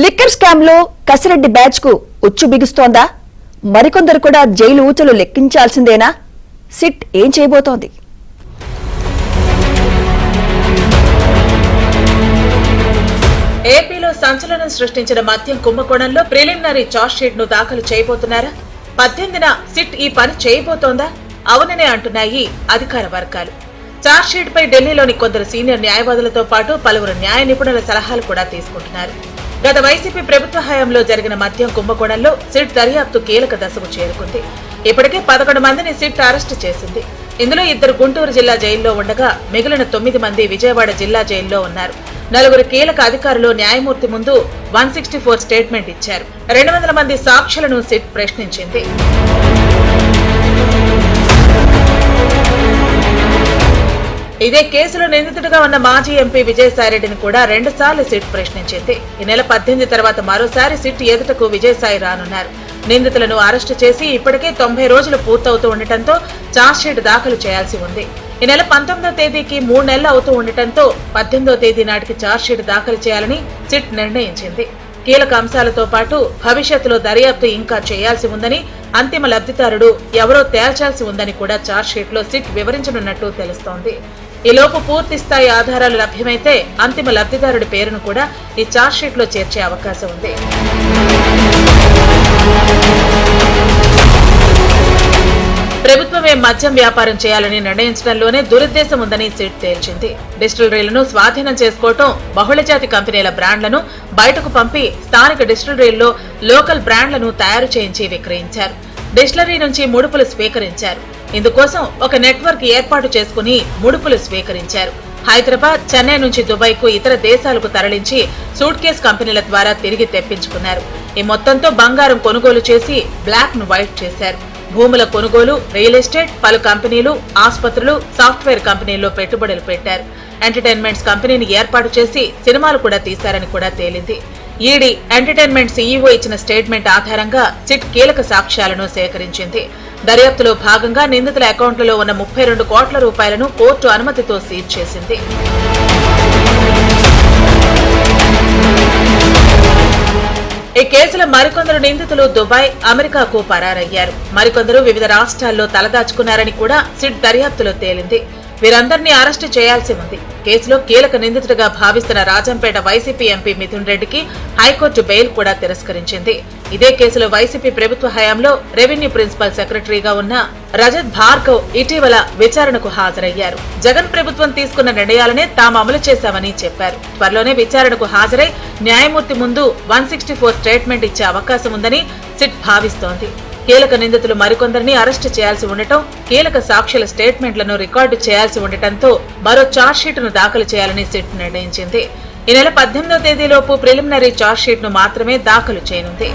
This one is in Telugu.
లిక్కర్ స్కామ్ లో కసిరెడ్డి బ్యాచ్ కు ఉచ్చు బిగుస్తోందా? మరికొందరు కూడా జైలు ఊచలు లెక్కించాల్సిందేనా? సిట్ ఏం చేయబోతోంది? ఏపీలో సంచలనం సృష్టించిన మద్యం కుంభకోణంలో ప్రిలిమినరీ చార్జ్ షీట్ ను దాఖలు చేయబోతున్నారా? 18న సిట్ ఈ పని చేయబోతోందా? అవుననే అంటున్నాయి అధికార వర్గాలు. చార్జ్ షీట్ పై ఢిల్లీలోని కొందరు సీనియర్ న్యాయవాదులతో పాటు పలువురు న్యాయ నిపుణుల సలహాలు కూడా తీసుకుంటున్నారు. గత వైసీపీ ప్రభుత్వ హయాంలో జరిగిన మద్యం కుంభకోణంలో సిట్ దర్యాప్తు కీలక దశకు చేరుకుంది. ఇప్పటికే 11 మందిని సిట్ అరెస్టు చేసింది. ఇందులో 2 గుంటూరు జిల్లా జైల్లో ఉండగా మిగిలిన 9 మంది విజయవాడ జిల్లా జైల్లో ఉన్నారు. 4 కీలక అధికారులు న్యాయమూర్తి ముందు 164 స్టేట్మెంట్ ఇచ్చారు. 200 మంది సాక్షులను సిట్ ప్రశ్నించింది. ఇదే కేసులో నిందితుడిగా ఉన్న మాజీ ఎంపీ విజయసాయిరెడ్డిని కూడా 2 సార్లు సిట్ ప్రశ్నించింది. ఈ నెల 18 తర్వాత మరోసారి సిట్ ఎదుటకు విజయసాయి రానున్నారు. నిందితులను అరెస్టు చేసి ఇప్పటికే 90 రోజులు పూర్తవుతూ ఉండటంతో ఛార్జ్షీట్ దాఖలు చేయాల్సి ఉంది. ఈ నెల 19వ తేదీకి 3 నెలలు అవుతూ ఉండటంతో 18వ తేదీ నాటికి ఛార్జ్షీట్ దాఖలు చేయాలని సిట్ నిర్ణయించింది. కీలక అంశాలతో పాటు భవిష్యత్తులో దర్యాప్తు ఇంకా చేయాల్సి ఉందని, అంతిమ లబ్ధిదారుడు ఎవరో తేల్చాల్సి ఉందని కూడా ఛార్జ్షీట్ లో సిట్ వివరించనున్నట్టు తెలుస్తోంది. ఈలోపు పూర్తి స్థాయి ఆధారాలు లభ్యమైతే అంతిమ లబ్ధిదారుడి పేరును కూడా ఈ ఛార్జ్షీట్ లో చేర్చే అవకాశం ఉంది. ప్రభుత్వమే మద్యం వ్యాపారం చేయాలని నిర్ణయించడంలోనే దురుద్దేశం ఉందని సిట్ తేల్చింది. డిస్టిలరీలను స్వాధీనం చేసుకోవటం, బహుళజాతి కంపెనీల బ్రాండ్లను బయటకు పంపి స్థానిక డిస్టిలరీల్లో లోకల్ బ్రాండ్లను తయారు చేయించి విక్రయించారు. డిస్టిలరీ నుంచి ముడుపులు స్వీకరించారు. ఇందుకోసం ఒక నెట్వర్క్ ఏర్పాటు చేసుకుని ముడుపులు స్వీకరించారు. హైదరాబాద్, చెన్నై నుంచి దుబాయ్కు, ఇతర దేశాలకు తరలించి సూట్ కేస్ కంపెనీల ద్వారా తిరిగి తెప్పించుకున్నారు. ఈ మొత్తంతో బంగారం కొనుగోలు చేసి బ్లాక్ ను వైట్ చేశారు. భూముల కొనుగోలు, రియల్ ఎస్టేట్, పలు కంపెనీలు, ఆసుపత్రులు, సాఫ్ట్వేర్ కంపెనీల్లో పెట్టుబడులు పెట్టారు. ఎంటర్టైన్మెంట్స్ కంపెనీని ఏర్పాటు చేసి సినిమాలు కూడా తీశారని కూడా తేలింది. ఈడీ ఎంటర్టైన్మెంట్ సీఈఓ ఇచ్చిన స్టేట్మెంట్ ఆధారంగా సిట్ కీలక సాక్ష్యాలను సేకరించింది. దర్యాప్తులో భాగంగా నిందితుల అకౌంట్లలో ఉన్న 32 కోట్ల రూపాయలను కోర్టు అనుమతితో సీజ్ చేసింది. ఈ కేసులో మరికొందరు నిందితులు దుబాయ్, అమెరికాకు పరారయ్యారు. మరికొందరు వివిధ రాష్ట్రాల్లో తలదాచుకున్నారని కూడా సిట్ దర్యాప్తులో తేలింది. వీరందరినీ అరెస్టు చేయాల్సి ఉంది. కేసులో కీలక నిందితుడిగా భావిస్తున్న రాజంపేట వైసీపీ ఎంపీ మిథున్ రెడ్డికి హైకోర్టు బెయిల్ కూడా తిరస్కరించింది. ఇదే కేసులో వైసీపీ ప్రభుత్వ హయాంలో రెవెన్యూ ప్రిన్సిపల్ సెక్రటరీగా ఉన్న రజత్ భార్గవ్ ఇటీవల విచారణకు హాజరయ్యారు. జగన్ ప్రభుత్వం తీసుకున్న నిర్ణయాలనే తాము అమలు చేశామని చెప్పారు. త్వరలోనే విచారణకు హాజరై న్యాయమూర్తి ముందు 164 స్టేట్మెంట్ ఇచ్చే అవకాశం ఉందని సిట్ భావిస్తోంది. కీలక నిందితులు మరికొందరిని అరెస్టు చేయాల్సి ఉండటం, కీలక సాక్షుల స్టేట్మెంట్లను రికార్డు చేయాల్సి ఉండటంతో మరో ఛార్జ్షీట్ను దాఖలు చేయాలని సిట్ నిర్ణయించింది. ఈ నెల 18వ తేదీలోపు ప్రిలిమినరీ ఛార్జ్షీట్ను మాత్రమే దాఖలు చేయనుంది.